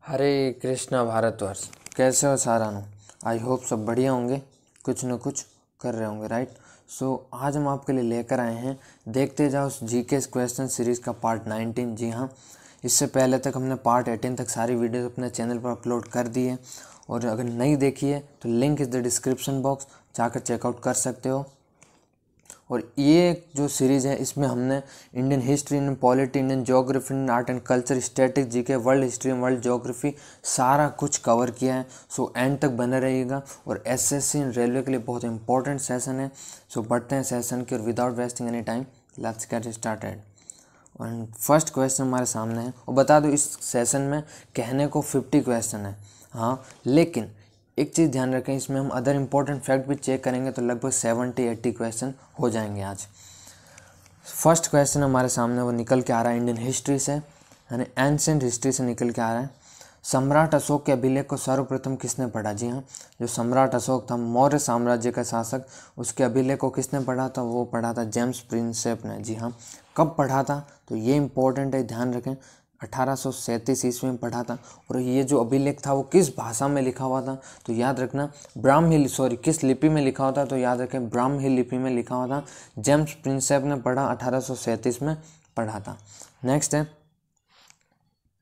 हरे कृष्णा भारतवर्ष। कैसे हो सारानु? I hope सब बढ़िया होंगे, कुछ न कुछ कर रहे होंगे, राइट। आज हम आपके लिए लेकर आए हैं देखते जाओ जीके क्वेश्चन सीरीज़ का पार्ट 19। जी हाँ, इससे पहले तक हमने पार्ट 18 तक सारी वीडियोस अपने चैनल पर अपलोड कर दी है, और अगर नहीं देखी है तो link is the description box, जाकर चेकआउट कर सकते हो। और ये जो सीरीज़ है इसमें हमने Indian history, Indian polity, Indian geography, Indian art and culture, static, GK, world history, world geography सारा कुछ कवर किया है। एंड तक बने रहिएगा। और एसएससी एंड रेलवे के लिए बहुत इंपॉर्टेंट सेशन है। बढ़ते हैं सेशन की, और without wasting any time let's get started. And first question हमारे सामने है, और बता दो इस सेशन में कहने को 50 क्वेश्चन है। हाँ, लेकिन एक चीज़ ध्यान रखें, इसमें हम अदर इंपॉर्टेंट फैक्ट भी चेक करेंगे तो लगभग 70-80 क्वेश्चन हो जाएंगे आज। फर्स्ट क्वेश्चन हमारे सामने वो निकल के आ रहा है इंडियन हिस्ट्री से, यानी एंशिएंट हिस्ट्री से निकल के आ रहा है। सम्राट अशोक के अभिलेख को सर्वप्रथम किसने पढ़ा? जी हाँ, जो सम्राट अशोक था, मौर्य साम्राज्य का शासक, उसके अभिलेख को किसने पढ़ा था? वो पढ़ा था जेम्स प्रिंसेप ने। जी हाँ, कब पढ़ा था? तो ये इंपॉर्टेंट है, ध्यान रखें। 1837 ईस्वी में पढ़ा था। और ये जो अभिलेख था वो किस भाषा में लिखा हुआ था? तो याद रखना किस लिपि में लिखा हुआ था? तो याद रखें ब्राह्मी लिपि में लिखा हुआ था। जेम्स प्रिंसेप ने पढ़ा 1837 में पढ़ा था। नेक्स्ट है,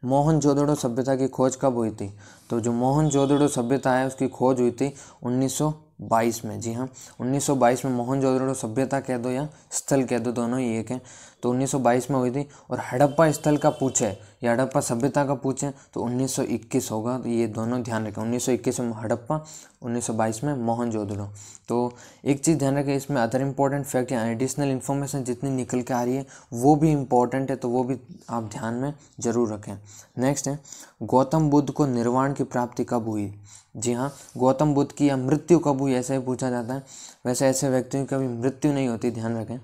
मोहनजोदड़ो सभ्यता की खोज कब हुई थी? तो जो मोहनजोदड़ो सभ्यता है उसकी खोज हुई थी 1922 में। जी हाँ, 1922 में मोहनजोदड़ो सभ्यता कह दो या स्थल कह दो, दोनों ही एक हैं। तो 1922 में हुई थी। और हड़प्पा स्थल का पूछे या हड़प्पा सभ्यता का पूछे तो 1921 होगा। तो ये दोनों ध्यान रखें, 1921 में हड़प्पा, 1922 में मोहनजोदड़ो। तो एक चीज़ ध्यान रखें, इसमें अदर इंपॉर्टेंट फैक्ट या एडिशनल इन्फॉर्मेशन जितनी निकल के आ रही है वो भी इम्पॉर्टेंट है, तो वो भी आप ध्यान में ज़रूर रखें। नेक्स्ट है, गौतम बुद्ध को निर्वाण की प्राप्ति कब हुई? जी हाँ, गौतम बुद्ध की या मृत्यु कब हुई, ऐसा ही पूछा जाता है। वैसे ऐसे व्यक्तियों की कभी मृत्यु नहीं होती, ध्यान रखें।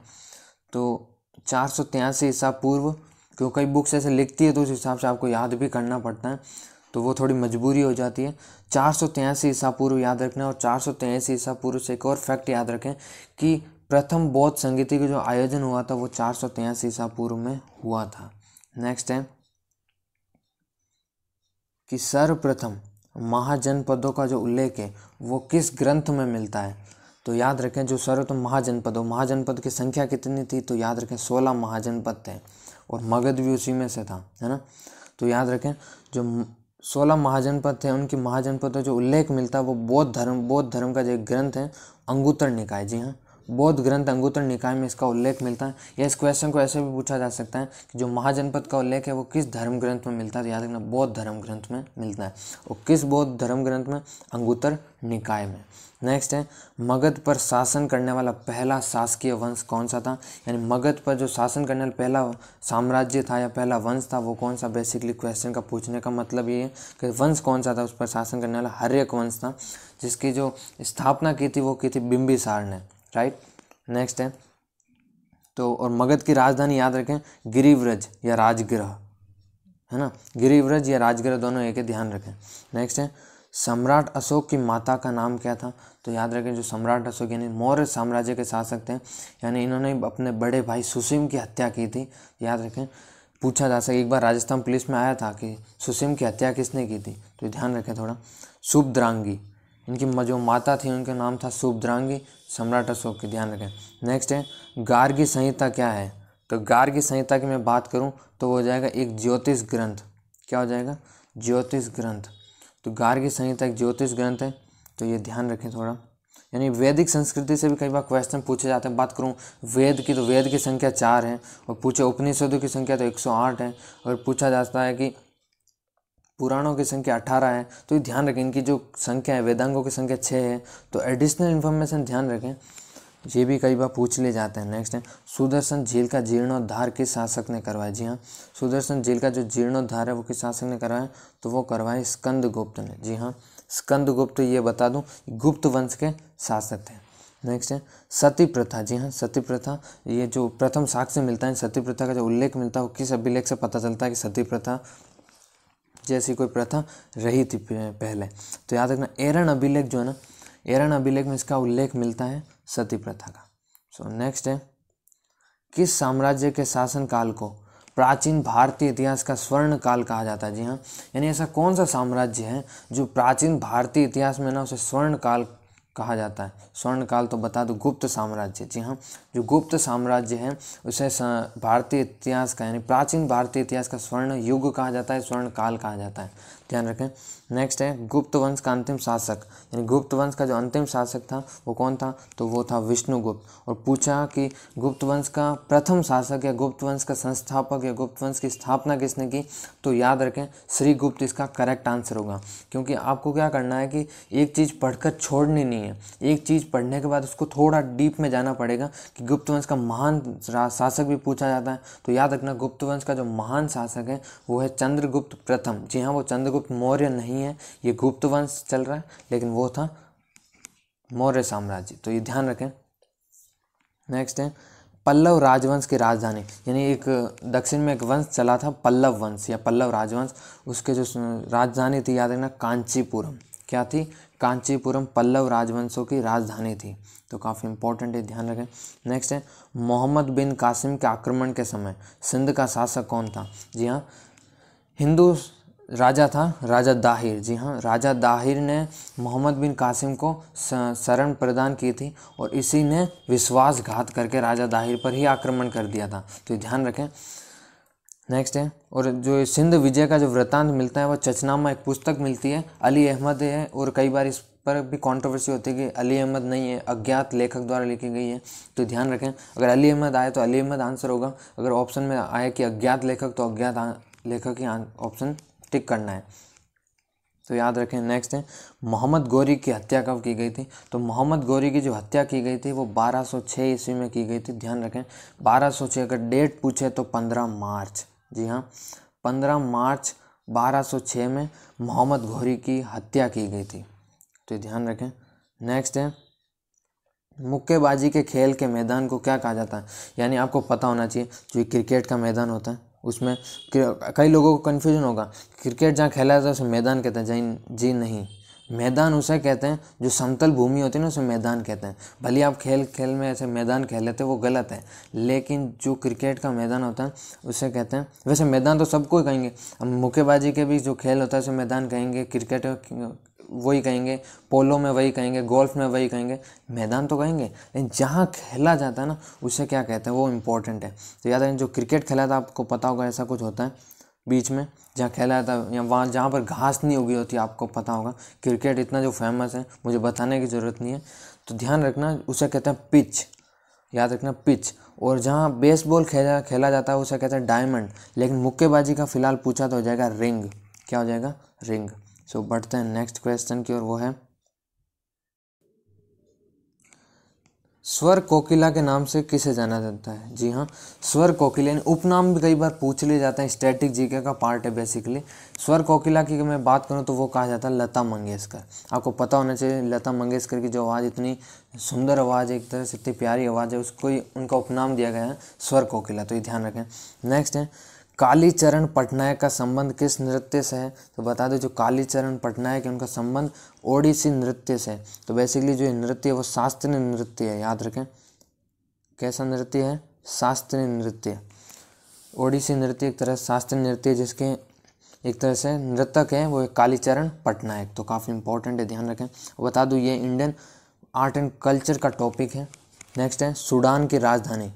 तो 483 ईसा पूर्व, क्योंकि कई बुक्स ऐसे लिखती है तो उस हिसाब से आपको याद भी करना पड़ता है, तो वो थोड़ी मजबूरी हो जाती है। 483 ईसा पूर्व याद रखना। और 483 ईसा पूर्व से एक और फैक्ट याद रखें कि प्रथम बौद्ध संगीति का जो आयोजन हुआ था वो 483 ईसा पूर्व में हुआ था। नेक्स्ट है कि सर्वप्रथम महाजनपदों का जो उल्लेख है वो किस ग्रंथ में मिलता है? तो याद रखें, जो सर्वप्रथम महाजनपद की संख्या कितनी थी? तो याद रखें 16 महाजनपद थे, और मगध भी उसी में से था, है ना। तो याद रखें, जो 16 महाजनपद थे उनकी महाजनपद का जो उल्लेख मिलता है वो बौद्ध धर्म का जो एक ग्रंथ है अंगुत्तर निकाय। जी हाँ, बौद्ध ग्रंथ अंगुत्तर निकाय में इसका उल्लेख मिलता है। या इस क्वेश्चन को ऐसे भी पूछा जा सकता है कि जो महाजनपद का उल्लेख है वो किस धर्म ग्रंथ में मिलता है? तो याद रखना बौद्ध धर्म ग्रंथ में मिलता है। और किस बौद्ध धर्म ग्रंथ में? अंगुत्तर निकाय में। नेक्स्ट है, मगध पर शासन करने वाला पहला शासकीय वंश कौन सा था? यानी मगध पर जो शासन करने वाला पहला साम्राज्य था या पहला वंश था वो कौन सा? बेसिकली क्वेश्चन का पूछने का मतलब ये है कि वंश कौन सा था उस पर शासन करने वाला? हर्यक वंश था, जिसकी जो स्थापना की थी वो की थी बिंबिसार ने, राइट। नेक्स्ट है, तो और मगध की राजधानी याद रखें गिरिव्रज या राजगृह, है ना। गिरिव्रज या राजगृह दोनों एक है, ध्यान रखें। नेक्स्ट है, सम्राट अशोक की माता का नाम क्या था? तो याद रखें, जो सम्राट अशोक यानी मौर्य साम्राज्य के शासक थे, यानी इन्होंने अपने बड़े भाई सुसीम की हत्या की थी। याद रखें, पूछा जा सके, एक बार राजस्थान पुलिस में आया था कि सुसीम की हत्या किसने की थी, तो ध्यान रखें थोड़ा। सुभद्रांगी, इनकी जो माता थी उनका नाम था सुभद्रांगी, सम्राट अशोक की, ध्यान रखें। नेक्स्ट है, गार्गी संहिता क्या है? तो गार्गी संहिता की मैं बात करूं तो वो हो जाएगा एक ज्योतिष ग्रंथ। क्या हो जाएगा? ज्योतिष ग्रंथ। तो गार्गी संहिता एक ज्योतिष ग्रंथ है, तो ये ध्यान रखें थोड़ा। यानी वैदिक संस्कृति से भी कई बार क्वेश्चन पूछे जाते हैं। बात करूं वेद की, तो वेद की संख्या 4 है, और पूछे उपनिषदों की संख्या तो 108 है, और पूछा जाता है कि पुराणों की संख्या 18 है। तो ये ध्यान रखें, इनकी जो संख्या है, वेदांगों की संख्या 6 है। तो एडिशनल इन्फॉर्मेशन ध्यान रखें, ये भी कई बार पूछ ले जाते हैं। नेक्स्ट है, सुदर्शन झील का जीर्णोद्धार किस शासक ने करवाया? जी हाँ, सुदर्शन झील का जो जीर्णोद्धार है वो किस शासक ने करवाया? तो वो करवाया स्कंदगुप्त ने। जी हाँ, स्कंदगुप्त, ये बता दूं गुप्त वंश के शासक थे। नेक्स्ट है, सती प्रथा। जी हाँ, सती प्रथा, ये जो प्रथम साक्ष्य मिलता है सती प्रथा का जो उल्लेख मिलता है वो किस अभिलेख से पता चलता है कि सती प्रथा जैसी कोई प्रथा रही थी पहले? तो याद रखना एरन अभिलेख जो है ना, एरन अभिलेख में इसका उल्लेख मिलता है सती प्रथा का। नेक्स्ट है, किस साम्राज्य के शासन काल को प्राचीन भारतीय इतिहास का स्वर्ण काल कहा जाता है। जी हाँ, यानी ऐसा कौन सा साम्राज्य है जो प्राचीन भारतीय इतिहास में ना उसे स्वर्ण काल कहा जाता है। स्वर्ण काल तो बता दो गुप्त साम्राज्य। जी हाँ, जो गुप्त साम्राज्य है उसे भारतीय इतिहास का यानी प्राचीन भारतीय इतिहास का स्वर्ण युग कहा जाता है, स्वर्ण काल कहा जाता है, ध्यान रखें। नेक्स्ट है गुप्त वंश का अंतिम शासक, यानी गुप्त वंश का जो अंतिम शासक था वो कौन था, तो वो था विष्णुगुप्त। और पूछा कि गुप्त वंश का प्रथम शासक या गुप्त वंश का संस्थापक या गुप्त वंश की स्थापना किसने की, तो याद रखें श्रीगुप्त इसका करेक्ट आंसर होगा। क्योंकि आपको क्या करना है कि एक चीज़ पढ़कर छोड़नी नहीं है, एक चीज़ पढ़ने के बाद उसको थोड़ा डीप में जाना पड़ेगा कि गुप्त वंश का महान शासक भी पूछा जाता है, तो याद रखना गुप्त वंश का जो महान शासक है वो है चंद्रगुप्त प्रथम। जी हाँ, वो चंद्रगुप्त मौर्य नहीं है, ये गुप्त वंश चल रहा है, लेकिन वो था मौर्य साम्राज्य, तो ये ध्यान रखें। नेक्स्ट है पल्लव राजवंश की राजधानी, यानी एक दक्षिण में एक वंश चला था पल्लव वंश या पल्लव राजवंश, उसके जो राजधानी थी याद रखना कांचीपुरम। क्या थी, कांचीपुरम पल्लव राजवंशों की राजधानी थी, तो काफ़ी इंपॉर्टेंट है, ध्यान रखें। नेक्स्ट है मोहम्मद बिन कासिम के आक्रमण के समय सिंध का शासक कौन था। जी हाँ, हिंदू राजा था राजा दाहिर। जी हाँ, राजा दाहिर ने मोहम्मद बिन कासिम को शरण प्रदान की थी और इसी ने विश्वासघात करके राजा दाहिर पर ही आक्रमण कर दिया था, तो ध्यान रखें। नेक्स्ट है, और जो सिंध विजय का जो वृत्तांत मिलता है वो चचनामा एक पुस्तक मिलती है, अली अहमद है, और कई बार इस पर भी कंट्रोवर्सी होती है कि अली अहमद नहीं है, अज्ञात लेखक द्वारा लिखी गई है, तो ध्यान रखें अगर अली अहमद आए तो अली अहमद आंसर होगा, अगर ऑप्शन में आए कि अज्ञात लेखक तो अज्ञात लेखक ही ऑप्शन टिक करना है, तो याद रखें। नेक्स्ट है मोहम्मद गौरी की हत्या कब की गई थी, तो मोहम्मद गौरी की जो हत्या की गई थी वो 1206 ईस्वी में की गई थी, ध्यान रखें 1206। अगर डेट पूछे तो 15 मार्च। जी हाँ, 15 मार्च 1206 में मोहम्मद गौरी की हत्या की गई थी, तो ध्यान रखें। नेक्स्ट है मुक्केबाजी के खेल के मैदान को क्या कहा जाता है, यानी आपको पता होना चाहिए जो क्रिकेट का मैदान होता है उसमें कई लोगों को कन्फ्यूजन होगा, क्रिकेट जहाँ खेला जाता है उसे मैदान कहते हैं। जी नहीं, मैदान उसे कहते हैं जो समतल भूमि होती है ना उसे मैदान कहते हैं। भले आप खेल में ऐसे मैदान खेल लेते वो गलत है, लेकिन जो क्रिकेट का मैदान होता है उसे कहते हैं, वैसे मैदान तो सबको ही कहेंगे, अब मुक्केबाजी के भी जो खेल होता है उसे मैदान कहेंगे, क्रिकेट वही कहेंगे, पोलो में वही कहेंगे, गोल्फ में वही कहेंगे, मैदान तो कहेंगे, लेकिन जहाँ खेला जाता है ना उसे क्या कहते हैं वो इम्पोर्टेंट है। तो याद रखें जो क्रिकेट खेला था आपको पता होगा ऐसा कुछ होता है बीच में जहाँ खेला जाता है या वहाँ जहाँ पर घास नहीं उगी होती आपको पता होगा। क्रिकेट इतना जो फेमस है मुझे बताने की ज़रूरत नहीं है, तो ध्यान रखना उसे कहते हैं पिच, याद रखना पिच। और जहाँ बेसबॉल खेला जाता है उसे कहते हैं डायमंड, लेकिन मुक्केबाजी का फिलहाल पूछा तो हो जाएगा रिंग। क्या हो जाएगा, रिंग। सो बढ़ते हैं नेक्स्ट क्वेश्चन की और वो है स्वर कोकिला के नाम से किसे जाना जाता है। जी हाँ, स्वर कोकिला उपनाम भी कई बार पूछ लिए जाते हैं, स्टैटिक जीके का पार्ट है बेसिकली। स्वर कोकिला की मैं बात करूँ तो वो कहा जाता है लता मंगेशकर। आपको पता होना चाहिए लता मंगेशकर की जो आवाज़ इतनी सुंदर आवाज़ है, एक तरह से इतनी प्यारी आवाज़ है, उसको ही उनका उपनाम दिया गया है स्वर कोकिला, तो ये ध्यान रखें। नेक्स्ट है कालीचरण पटनायक का संबंध किस नृत्य से है, तो बता दो जो कालीचरण पटनायक है उनका संबंध ओडिसी नृत्य से है। तो बेसिकली जो नृत्य है वो शास्त्रीय नृत्य है, याद रखें कैसा नृत्य है, शास्त्रीय नृत्य। ओडिसी नृत्य एक तरह शास्त्रीय नृत्य जिसके एक तरह से नृतक है वो कालीचरण पटनायक, तो काफ़ी इंपॉर्टेंट है, ध्यान रखें। बता दूँ ये इंडियन आर्ट एंड कल्चर का टॉपिक है। नेक्स्ट है सूडान की राजधानी।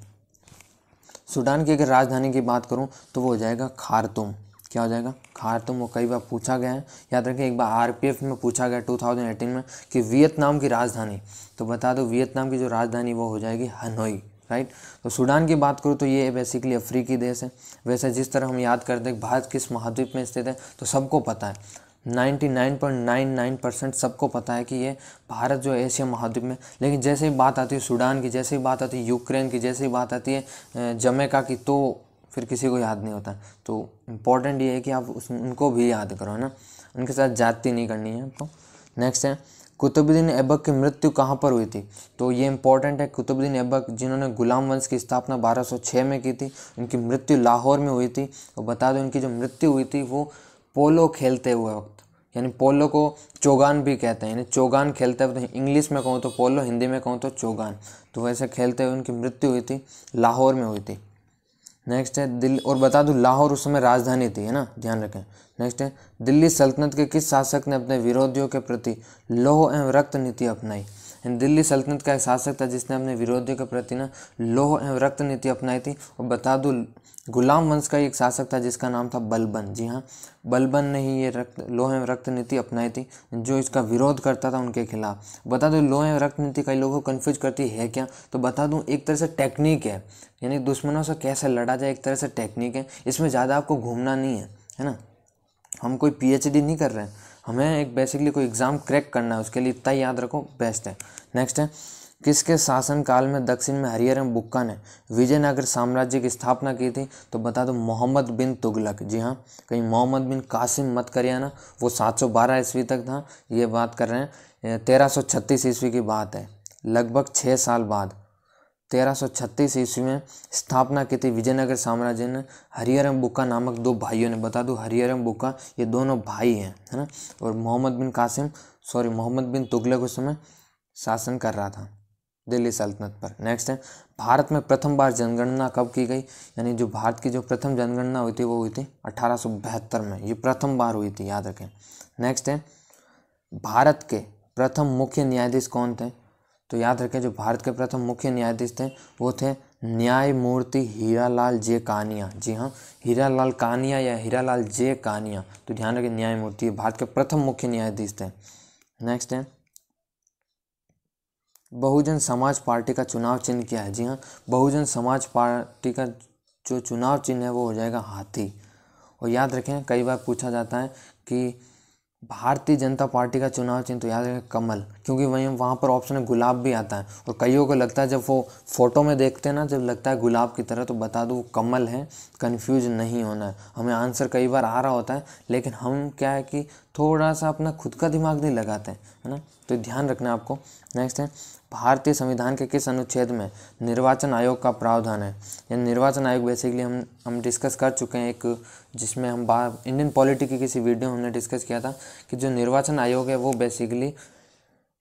सूडान की अगर राजधानी की बात करूं तो वो हो जाएगा खार्तूम। क्या हो जाएगा, खार्तूम। वो कई बार पूछा गया है, याद रखें एक बार आरपीएफ में पूछा गया 2018 में कि वियतनाम की राजधानी, तो बता दो वियतनाम की जो राजधानी वो हो जाएगी हनोई, राइट। तो सूडान की बात करूँ तो ये बेसिकली अफ्रीकी देश है। वैसे जिस तरह हम याद करते हैं भारत किस महाद्वीप में स्थित है तो सबको पता है, 99.99% सबको पता है कि ये भारत जो एशिया महाद्वीप में, लेकिन जैसे ही बात आती है सूडान की, जैसे ही बात आती है यूक्रेन की, जैसे ही बात आती है जमैका की, तो फिर किसी को याद नहीं होता। तो इम्पॉर्टेंट ये है कि आप उनको भी याद करो, है ना, उनके साथ जाति नहीं करनी है आपको। नेक्स्ट है कुतुबुद्दीन ऐबक की मृत्यु कहाँ पर हुई थी, तो ये इंपॉर्टेंट है। कुतुबुद्दीन ऐबक जिन्होंने गुलाम वंश की स्थापना 1206 में की थी, उनकी मृत्यु लाहौर में हुई थी। और बता दो उनकी जो मृत्यु हुई थी वो पोलो खेलते हुए वक्त, यानी पोलो को चौगान भी कहते हैं, यानी चौगान खेलते हुए, इंग्लिश में कहूँ तो पोलो, हिंदी में कहूँ तो चौगान, तो वैसे खेलते हुए उनकी मृत्यु हुई थी, लाहौर में हुई थी। नेक्स्ट है दिल्ली, और बता दूं लाहौर उस समय राजधानी थी, है ना, ध्यान रखें। नेक्स्ट है दिल्ली सल्तनत के किस शासक ने अपने विरोधियों के प्रति लौह एवं रक्त नीति अपनाई। दिल्ली सल्तनत का एक शासक था जिसने अपने विरोधियों के प्रति ना लौह एवं रक्त नीति अपनाई थी। और बता दूं गुलाम वंश का एक शासक था जिसका नाम था बलबन। जी हाँ, बलबन ने ही ये लौह एवं रक्त नीति अपनाई थी, जो इसका विरोध करता था उनके खिलाफ। बता दूं लौह एवं रक्त नीति कई लोगों को कन्फ्यूज करती है क्या, तो बता दूं एक तरह से टेक्निक है, यानी दुश्मनों से कैसे लड़ा जाए, एक तरह से टेक्निक है। इसमें ज़्यादा आपको घूमना नहीं है ना। हम कोई PhD नहीं कर रहे हैं, हमें एक बेसिकली कोई एग्ज़ाम क्रैक करना है, उसके लिए इतना याद रखो, बेस्ट है। नेक्स्ट है किसके शासनकाल में दक्षिण में हरिहर एवं बुक्का ने विजयनगर साम्राज्य की स्थापना की थी, तो बता दो मोहम्मद बिन तुगलक। जी हाँ, कहीं मोहम्मद बिन कासिम मत करिए ना, वो 712 ईस्वी तक था, ये बात कर रहे हैं 1336 ईस्वी की बात है, लगभग 6 साल बाद 1336 ईस्वी में स्थापना की थी विजयनगर साम्राज्य ने हरिहर एवं बुक्का नामक 2 भाइयों ने। बता दूं हरिहर एवं बुक्का ये दोनों भाई हैं, है ना। और मोहम्मद बिन तुगलक उस समय शासन कर रहा था दिल्ली सल्तनत पर। नेक्स्ट है भारत में प्रथम बार जनगणना कब की गई, यानी जो भारत की जो प्रथम जनगणना हुई थी वो हुई थी 1872 में, ये प्रथम बार हुई थी, याद रखें। नेक्स्ट है भारत के प्रथम मुख्य न्यायाधीश कौन थे, तो याद रखें जो भारत के प्रथम मुख्य न्यायाधीश थे वो थे न्यायमूर्ति हीरालाल जे कानिया। जी हाँ, हीरालाल कानिया या हीरालाल जे कानिया, तो ध्यान रखें न्यायमूर्ति भारत के प्रथम मुख्य न्यायाधीश थे। नेक्स्ट है बहुजन समाज पार्टी का चुनाव चिन्ह क्या है। जी हाँ, बहुजन समाज पार्टी का जो चुनाव चिन्ह है वो हो जाएगा हाथी। और याद रखें कई बार पूछा जाता है कि भारतीय जनता पार्टी का चुनाव चिन्ह, तो याद रखें कमल, क्योंकि वहाँ पर ऑप्शन में गुलाब भी आता है, और कईयों को लगता है जब वो फोटो में देखते हैं ना, जब लगता है गुलाब की तरह, तो बता दो वो कमल है, कंफ्यूज नहीं होना है। हमें आंसर कई बार आ रहा होता है, लेकिन हम क्या है कि थोड़ा सा अपना खुद का दिमाग नहीं लगाते हैं, है ना, तो ध्यान रखना आपको। नेक्स्ट है भारतीय संविधान के किस अनुच्छेद में निर्वाचन आयोग का प्रावधान है। यानी निर्वाचन आयोग बेसिकली हम डिस्कस कर चुके हैं, एक जिसमें हम इंडियन पॉलिटी की किसी वीडियो में हमने डिस्कस किया था कि जो निर्वाचन आयोग है वो बेसिकली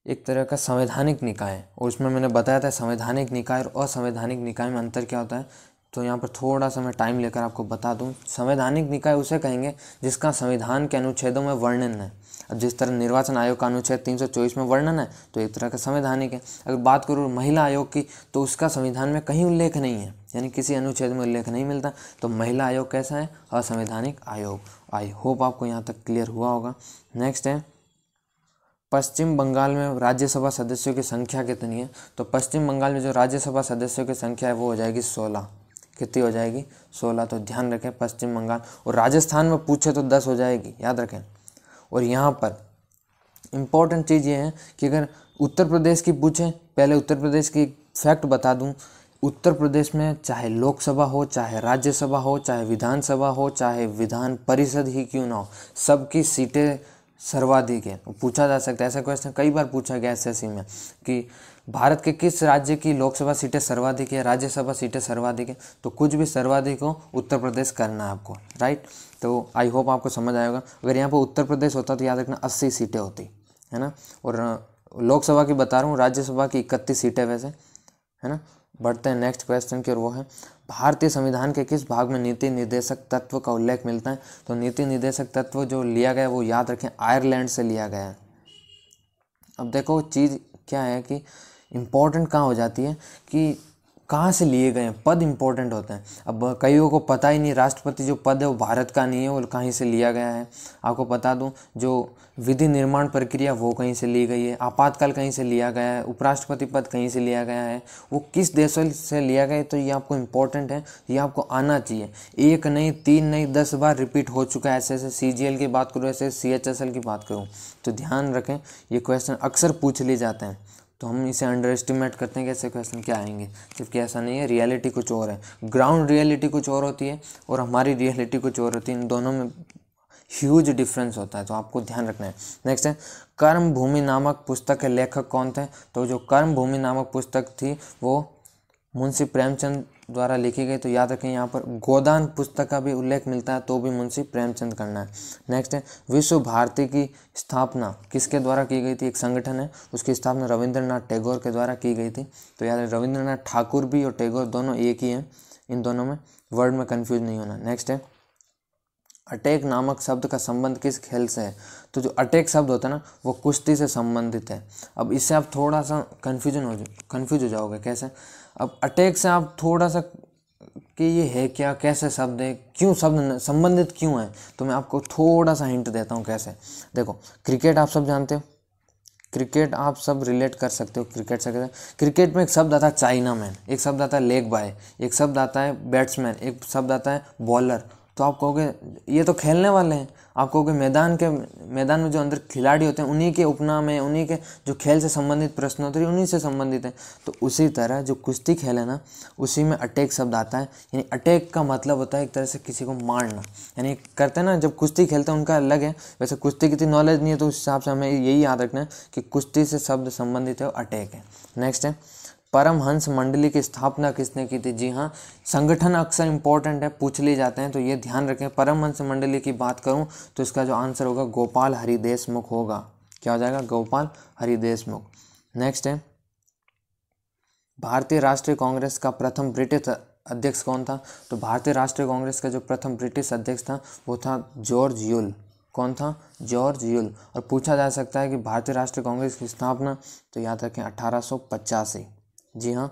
एक तरह का संवैधानिक निकाय है, और उसमें मैंने बताया था संवैधानिक निकाय और असंवैधानिक निकाय में अंतर क्या होता है। तो यहाँ पर थोड़ा सा मैं टाइम लेकर आपको बता दूँ। संवैधानिक निकाय उसे कहेंगे जिसका संविधान के अनुच्छेदों में वर्णन है। अब जिस तरह निर्वाचन आयोग का अनुच्छेद 324 में वर्णन है, तो एक तरह का संवैधानिक है। अगर बात करूँ महिला आयोग की, तो उसका संविधान में कहीं उल्लेख नहीं है, यानी किसी अनुच्छेद में उल्लेख नहीं मिलता। तो महिला आयोग कैसा है, असंवैधानिक आयोग। आई होप आपको यहाँ तक क्लियर हुआ होगा। नेक्स्ट है पश्चिम बंगाल में राज्यसभा सदस्यों की संख्या कितनी है। तो पश्चिम बंगाल में जो राज्यसभा सदस्यों की संख्या है वो हो जाएगी 16। कितनी हो जाएगी, 16। तो ध्यान रखें पश्चिम बंगाल। और राजस्थान में पूछे तो 10 हो जाएगी, याद रखें। और यहाँ पर इम्पॉर्टेंट चीज़ ये है कि अगर उत्तर प्रदेश की पूछे, पहले उत्तर प्रदेश की फैक्ट बता दूं, उत्तर प्रदेश में चाहे लोकसभा हो, चाहे राज्यसभा हो, चाहे विधानसभा हो, चाहे विधान परिषद ही क्यों ना हो, सबकी सीटें सर्वाधिक है। पूछा जा सकता है, ऐसा क्वेश्चन कई बार पूछा गया SSC में कि भारत के किस राज्य की लोकसभा सीटें सर्वाधिक है, राज्यसभा सीटें सर्वाधिक है। तो कुछ भी सर्वाधिक हो उत्तर प्रदेश करना है आपको, राइट। तो आई होप आपको समझ आएगा। अगर यहाँ पर उत्तर प्रदेश होता तो याद रखना 80 सीटें होती, है ना। और लोकसभा की बता रहा हूँ, राज्यसभा की 31 सीटें वैसे, है ना। बढ़ते हैं नेक्स्ट क्वेश्चन की, और वो है भारतीय संविधान के किस भाग में नीति निर्देशक तत्व का उल्लेख मिलता है। तो नीति निर्देशक तत्व जो लिया गया है वो याद रखें आयरलैंड से लिया गया है। अब देखो चीज़ क्या है कि इम्पोर्टेंट कहाँ हो जाती है कि कहाँ से लिए गए हैं, पद इंपॉर्टेंट होते हैं। अब कईयों को पता ही नहीं राष्ट्रपति जो पद है वो भारत का नहीं है, वो कहीं से लिया गया है। आपको बता दूं जो विधि निर्माण प्रक्रिया वो कहीं से ली गई है, आपातकाल कहीं से लिया गया है, उपराष्ट्रपति पद कहीं से लिया गया है, वो किस देशों से लिया गया है। तो ये आपको इम्पोर्टेंट है, ये आपको आना चाहिए। 1 नहीं 3 नहीं 10 बार रिपीट हो चुका है। ऐसे CGL की बात करूँ, ऐसे CHSL की बात करूँ, तो ध्यान रखें ये क्वेश्चन अक्सर पूछ लिए जाते हैं। तो हम इसे अंडर एस्टिमेट करते हैं कि ऐसे क्वेश्चन क्या आएंगे, जबकि ऐसा नहीं है। रियलिटी कुछ और है, ग्राउंड रियलिटी कुछ और होती है और हमारी रियलिटी कुछ और होती है। इन दोनों में ह्यूज डिफरेंस होता है, तो आपको ध्यान रखना है। नेक्स्ट है कर्म भूमि नामक पुस्तक के लेखक कौन थे। तो जो कर्म भूमि नामक पुस्तक थी वो मुंशी प्रेमचंद द्वारा लिखी गई। तो याद रखें यहाँ पर गोदान पुस्तक का भी उल्लेख मिलता है, तो भी मुंशी प्रेमचंद करना है। नेक्स्ट है विश्व भारती की स्थापना किसके द्वारा की गई थी। एक संगठन है, उसकी स्थापना रविंद्रनाथ टैगोर के द्वारा की गई थी। तो याद है रविंद्रनाथ ठाकुर भी और टैगोर दोनों एक ही हैं इन दोनों में। वर्ड में कंफ्यूज नहीं होना। नेक्स्ट है अटैक नामक शब्द का संबंध किस खेल से है? तो जो अटैक शब्द होता है ना वो कुश्ती से संबंधित है। अब इससे आप थोड़ा सा कंफ्यूज हो जाओगे। कैसे? अब अटैक से आप थोड़ा सा कि ये है क्या, कैसे शब्द है, क्यों शब्द संबंधित क्यों है, तो मैं आपको थोड़ा सा हिंट देता हूँ कैसे। देखो क्रिकेट आप सब जानते हो, क्रिकेट आप सब रिलेट कर सकते हो क्रिकेट से। क्रिकेट में एक शब्द आता है चाइना मैन, एक शब्द आता है लेग बाय, एक शब्द आता है बैट्समैन, एक शब्द आता है बॉलर। तो आप कहोगे ये तो खेलने वाले हैं, आप कहोगे मैदान में जो अंदर खिलाड़ी होते हैं उन्हीं के उपनाम है, उन्हीं के जो खेल से संबंधित प्रश्न होते हैं उन्हीं से संबंधित है। तो उसी तरह जो कुश्ती खेल है ना उसी में अटैक शब्द आता है। यानी अटैक का मतलब होता है एक तरह से किसी को मारना, यानी करते हैं ना जब कुश्ती खेलते हैं उनका अलग है। वैसे कुश्ती की इतनी नॉलेज नहीं है तो उस हिसाब से हमें यही याद रखना है कि कुश्ती से शब्द संबंधित है और अटैक है। नेक्स्ट है परमहंस मंडली की स्थापना किसने की थी? जी हाँ, संगठन अक्सर इंपॉर्टेंट है, पूछ लिए जाते हैं तो ये ध्यान रखें। परमहंस मंडली की बात करूं तो इसका जो आंसर होगा गोपाल हरि देशमुख होगा। क्या हो जाएगा? गोपाल हरि देशमुख। नेक्स्ट है भारतीय राष्ट्रीय कांग्रेस का प्रथम ब्रिटिश अध्यक्ष कौन था? तो भारतीय राष्ट्रीय कांग्रेस का जो प्रथम ब्रिटिश अध्यक्ष था वो था जॉर्ज यूल। कौन था? George Yule. और पूछा जा सकता है कि भारतीय राष्ट्रीय कांग्रेस की स्थापना, तो याद रखें 1885। जी हाँ,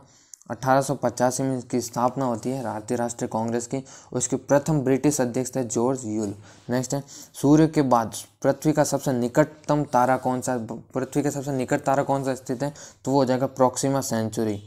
1885 में इसकी स्थापना होती है भारतीय राष्ट्रीय कांग्रेस की। उसके प्रथम ब्रिटिश अध्यक्ष थे जॉर्ज यूल। नेक्स्ट है सूर्य के बाद पृथ्वी का सबसे निकटतम तारा कौन सा? पृथ्वी का सबसे निकट तारा कौन सा स्थित है? तो वो हो जाएगा प्रोक्सिमा सेंचुरी।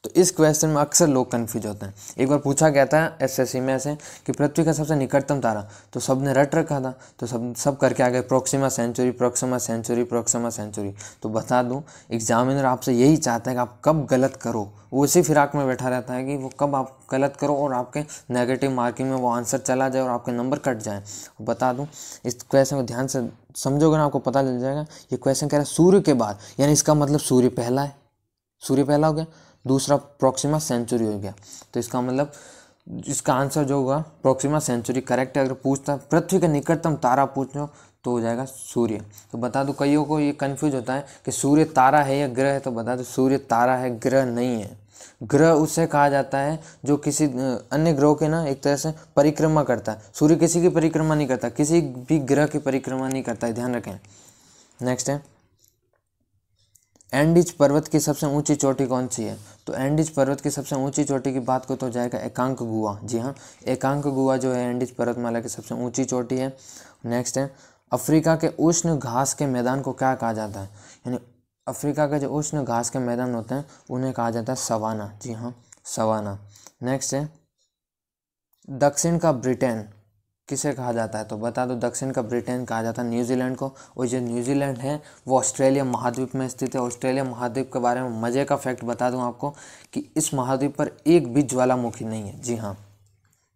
तो इस क्वेश्चन में अक्सर लोग कंफ्यूज होते हैं। एक बार पूछा गया था एसएससी में ऐसे कि पृथ्वी का सबसे निकटतम तारा, तो सब ने रट रखा था, तो सब करके आ गए Proxima Centauri Proxima Centauri Proxima Centauri. तो बता दूं एग्जामिनर आपसे यही चाहता है कि आप कब गलत करो, वो उसी फिराक में बैठा रहता है कि वो कब आप गलत करो और आपके नेगेटिव मार्किंग में वो आंसर चला जाए और आपके नंबर कट जाए। बता दूँ इस क्वेश्चन को ध्यान से समझोगे ना आपको पता चल जाएगा। ये क्वेश्चन कह रहा है सूर्य के बाद, यानी इसका मतलब सूर्य पहला है, सूर्य पहला हो गया, दूसरा प्रोक्सिमा सेंचुरी हो गया। तो इसका मतलब इसका आंसर जो होगा प्रोक्सिमा सेंचुरी करेक्ट है। अगर पूछता पृथ्वी का निकटतम तारा पूछो तो हो जाएगा सूर्य। तो बता दो कईयों को ये कंफ्यूज होता है कि सूर्य तारा है या ग्रह है, तो बता दो सूर्य तारा है, ग्रह नहीं है। ग्रह उसे कहा जाता है जो किसी अन्य ग्रहों के ना एक तरह से परिक्रमा करता है। सूर्य किसी की परिक्रमा नहीं करता, किसी भी ग्रह की परिक्रमा नहीं करता है, ध्यान रखें। नेक्स्ट है एंडीज पर्वत की सबसे ऊंची चोटी कौन सी है? तो एंडीज पर्वत की सबसे ऊंची चोटी की बात को तो जाएगा एकांकगुआ। जी हाँ, एकांकगुआ जो है एंडीज पर्वतमाला की सबसे ऊंची चोटी है। नेक्स्ट है अफ्रीका के उष्ण घास के मैदान को क्या कहा जाता है? यानी अफ्रीका के जो उष्ण घास के मैदान होते हैं उन्हें कहा जाता है सवाना। जी हाँ, सवाना। नेक्स्ट है दक्षिण का ब्रिटेन किसे कहा जाता है? तो बता दो दक्षिण का ब्रिटेन कहा जाता है न्यूजीलैंड को। और जो न्यूजीलैंड है वो ऑस्ट्रेलिया महाद्वीप में स्थित है। ऑस्ट्रेलिया महाद्वीप के बारे में मज़े का फैक्ट बता दूं आपको कि इस महाद्वीप पर एक भी ज्वालामुखी नहीं है। जी हाँ।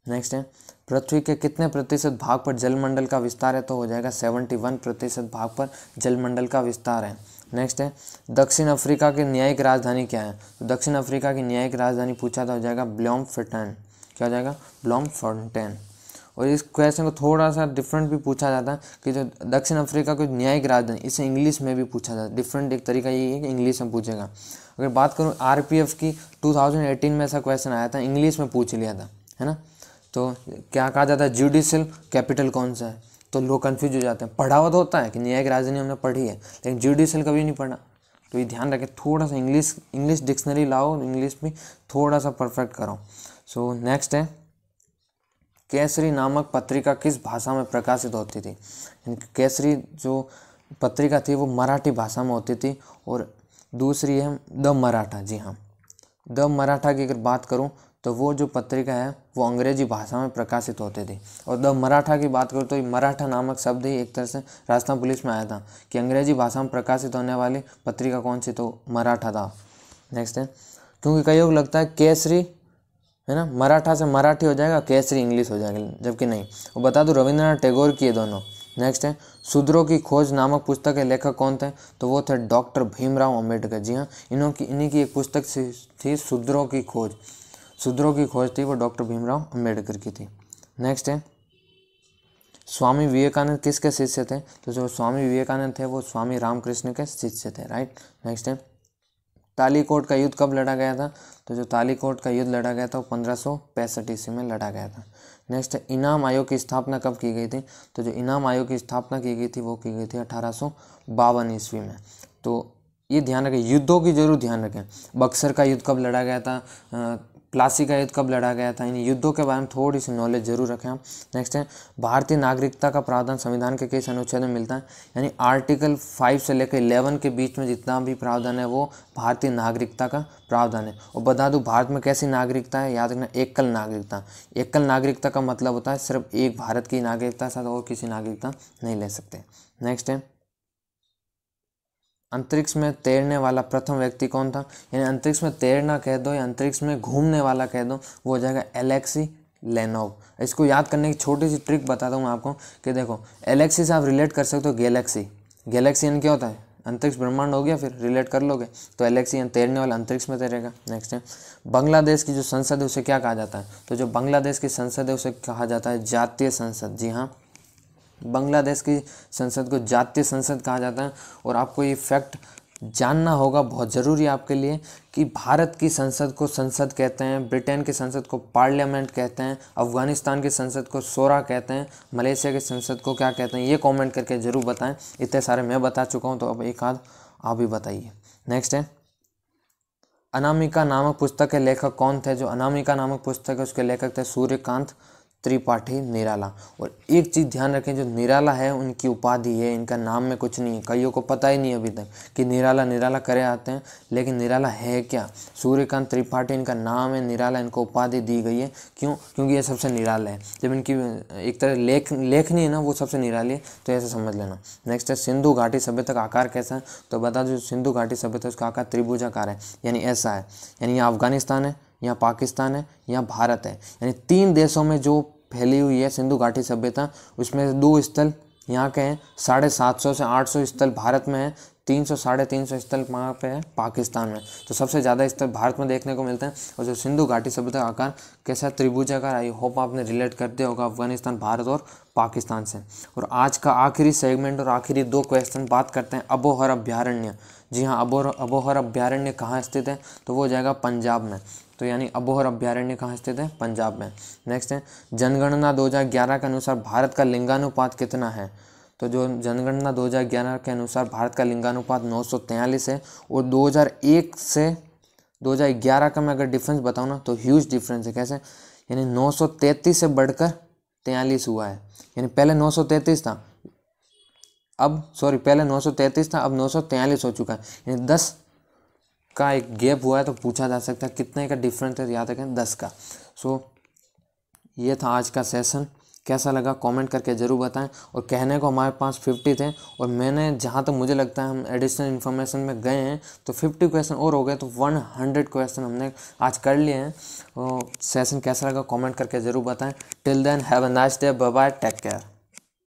नेक्स्ट है पृथ्वी के कितने प्रतिशत भाग पर जलमंडल का विस्तार है? तो हो जाएगा 71% भाग पर जलमंडल का विस्तार है। नेक्स्ट है दक्षिण अफ्रीका की न्यायिक राजधानी क्या है? तो दक्षिण अफ्रीका की न्यायिक राजधानी पूछा तो हो जाएगा ब्लॉमफोंटेन। क्या हो जाएगा? ब्लॉमफोंटेन। और इस क्वेश्चन को थोड़ा सा डिफरेंट भी पूछा जाता है कि जो दक्षिण अफ्रीका की न्यायिक राजधानी, इसे इंग्लिश में भी पूछा जाता है। डिफरेंट एक तरीका यही है कि इंग्लिश में पूछेगा। अगर बात करूँ आरपीएफ की 2018 में ऐसा क्वेश्चन आया था, इंग्लिश में पूछ लिया था, है ना। तो क्या कहा जाता है जुडिशियल कैपिटल कौन सा है? तो लोग कन्फ्यूज हो जाते हैं। पढ़ा हुआ तो होता है कि न्यायिक राजधानी हमने पढ़ी है, लेकिन जुडिशियल कभी नहीं पढ़ा। तो ये ध्यान रखें, थोड़ा सा इंग्लिश डिक्शनरी लाओ, इंग्लिश भी थोड़ा सा परफेक्ट करो। सो नेक्स्ट है केसरी नामक पत्रिका किस भाषा में प्रकाशित होती थी? केसरी जो पत्रिका थी वो मराठी भाषा में होती थी। और दूसरी है द मराठा। जी हाँ, द मराठा की अगर बात करूं तो वो जो पत्रिका है वो अंग्रेजी भाषा में प्रकाशित होती थी। और द मराठा की बात करूं तो ये मराठा नामक शब्द ही एक तरह से राजस्थान पुलिस में आया था कि अंग्रेजी भाषा में प्रकाशित होने वाली पत्रिका कौन सी? तो मराठा था। नेक्स्ट है क्योंकि कईयों को लगता है केसरी है ना मराठा से मराठी हो जाएगा, केसरी इंग्लिश हो जाएगा, जबकि नहीं। वो बता दूं रविंद्रनाथ टैगोर की ये दोनों। नेक्स्ट है शूद्रों की खोज नामक पुस्तक के लेखक कौन थे? तो वो थे डॉक्टर भीमराव अंबेडकर। जी हाँ, इन्हीं की एक पुस्तक थी शूद्रों की खोज। शूद्रों की खोज थी वो डॉक्टर भीमराव अंबेडकर की थी। नेक्स्ट है स्वामी विवेकानंद किसके शिष्य थे? तो जो स्वामी विवेकानंद थे वो स्वामी रामकृष्ण के शिष्य थे, राइट। नेक्स्ट है तालीकोट का युद्ध कब लड़ा गया था? तो जो तालीकोट का युद्ध लड़ा गया था वो 1565 ईस्वी में लड़ा गया था। नेक्स्ट है इनाम आयोग की स्थापना कब की गई थी? तो जो इनाम आयोग की स्थापना की गई थी वो की गई थी 1852 ईस्वी में। तो ये ध्यान रखें, युद्धों की जरूर ध्यान रखें। बक्सर का युद्ध कब लड़ा गया था, प्लासी का युद्ध कब लड़ा गया था, इन युद्धों के बारे में थोड़ी सी नॉलेज जरूर रखें आप। नेक्स्ट है भारतीय नागरिकता का प्रावधान संविधान के किस अनुच्छेद में मिलता है? यानी आर्टिकल 5 से लेकर 11 के बीच में जितना भी प्रावधान है वो भारतीय नागरिकता का प्रावधान है। और बता दूं भारत में कैसी नागरिकता है, याद रखना एकल नागरिकता। एकल नागरिकता का मतलब होता है सिर्फ एक भारत की नागरिकता साथ और किसी नागरिकता नहीं ले सकते। नेक्स्ट है अंतरिक्ष में तैरने वाला प्रथम व्यक्ति कौन था? यानी अंतरिक्ष में तैरना कह दो या अंतरिक्ष में घूमने वाला कह दो, वो हो जाएगा एलेक्सी लेनोव। इसको याद करने की छोटी सी ट्रिक बताता हूँ आपको कि देखो एलेक्सी से आप रिलेट कर सकते हो गैलेक्सी। गैलेक्सी यानी क्या होता है? अंतरिक्ष ब्रह्मांड हो गया, फिर रिलेट कर लोगे तो एलेक्सी यानी तैरने वाला अंतरिक्ष में तैरेगा। नेक्स्ट है बांग्लादेश की जो संसद है उसे क्या कहा जाता है? तो जो बांग्लादेश की संसद है उसे कहा जाता है जातीय संसद। जी हाँ, बांग्लादेश की संसद को जातीय संसद कहा जाता है। और आपको ये फैक्ट जानना होगा, बहुत ज़रूरी है आपके लिए, कि भारत की संसद को संसद कहते हैं, ब्रिटेन की संसद को पार्लियामेंट कहते हैं, अफगानिस्तान की संसद को शोरा कहते हैं, मलेशिया की संसद को क्या कहते हैं, ये कमेंट करके ज़रूर बताएं। इतने सारे मैं बता चुका हूँ, तो अब एक आध आप भी बताइए। नेक्स्ट है अनामिका नामक पुस्तक के लेखक कौन थे? जो अनामिका नामक पुस्तक है उसके लेखक थे सूर्यकांत त्रिपाठी निराला। और एक चीज़ ध्यान रखें, जो निराला है उनकी उपाधि है, इनका नाम में कुछ नहीं है। कईयों को पता ही नहीं अभी तक कि निराला निराला करे आते हैं, लेकिन निराला है क्या? सूर्यकांत त्रिपाठी इनका नाम है, निराला इनको उपाधि दी गई है। क्यों? क्योंकि ये सबसे निराला है। जब इनकी एक तरह लेखनी है ना वो सबसे निराली है, तो ऐसे समझ लेना। नेक्स्ट है सिंधु घाटी सभ्यता का आकार कैसा है? तो बता दो सिंधु घाटी सभ्यता उसका आकार त्रिभुजाकार है, यानी ऐसा है। यानी यहाँ अफगानिस्तान है, यहाँ पाकिस्तान है, यहाँ भारत है, यानी 3 देशों में जो फैली हुई है सिंधु घाटी सभ्यता, उसमें 2 स्थल यहाँ के हैं, 750 से 800 स्थल भारत में है, 300 साढ़े 300 स्थल वहाँ पे है पाकिस्तान में। तो सबसे ज़्यादा स्थल भारत में देखने को मिलते हैं। और जो सिंधु घाटी सभ्यता का आकार कैसा है? त्रिभुजाकार। आई होप आपने रिलेट कर दिया होगा अफगानिस्तान, भारत और पाकिस्तान से। और आज का आखिरी सेगमेंट और आखिरी 2 क्वेश्चन बात करते हैं अबोहर अभ्यारण्य। जी हाँ, अबोहर अभ्यारण्य कहाँ स्थित है? तो वो जाएगा पंजाब में। तो यानी अबोहर अभ्यारण्य कहाँ स्थित है? पंजाब में। नेक्स्ट है जनगणना 2011 के अनुसार भारत का लिंगानुपात कितना है? तो जो जनगणना 2011 के अनुसार भारत का लिंगानुपात 943 है। और 2001 से 2011 का मैं अगर डिफरेंस बताऊँ ना तो ह्यूज डिफरेंस है। कैसे? यानी 933 से बढ़कर 43 हुआ है। यानी पहले 933 था, अब पहले 933 था, अब 943 हो चुका है। यानी 10 का एक गैप हुआ है। तो पूछा जा सकता है कितने का डिफरेंस है, याद रखें 10 का। ये था आज का सेशन। कैसा लगा कमेंट करके ज़रूर बताएं। और कहने को हमारे पास 50 थे, और मैंने जहाँ तक मुझे लगता है हम एडिशनल इन्फॉर्मेशन में गए हैं तो 50 क्वेश्चन और हो गए, तो 100 क्वेश्चन हमने आज कर लिए हैं। और सेशन कैसा लगा कमेंट करके ज़रूर बताएं। Till then have a nice day, bye bye, take care.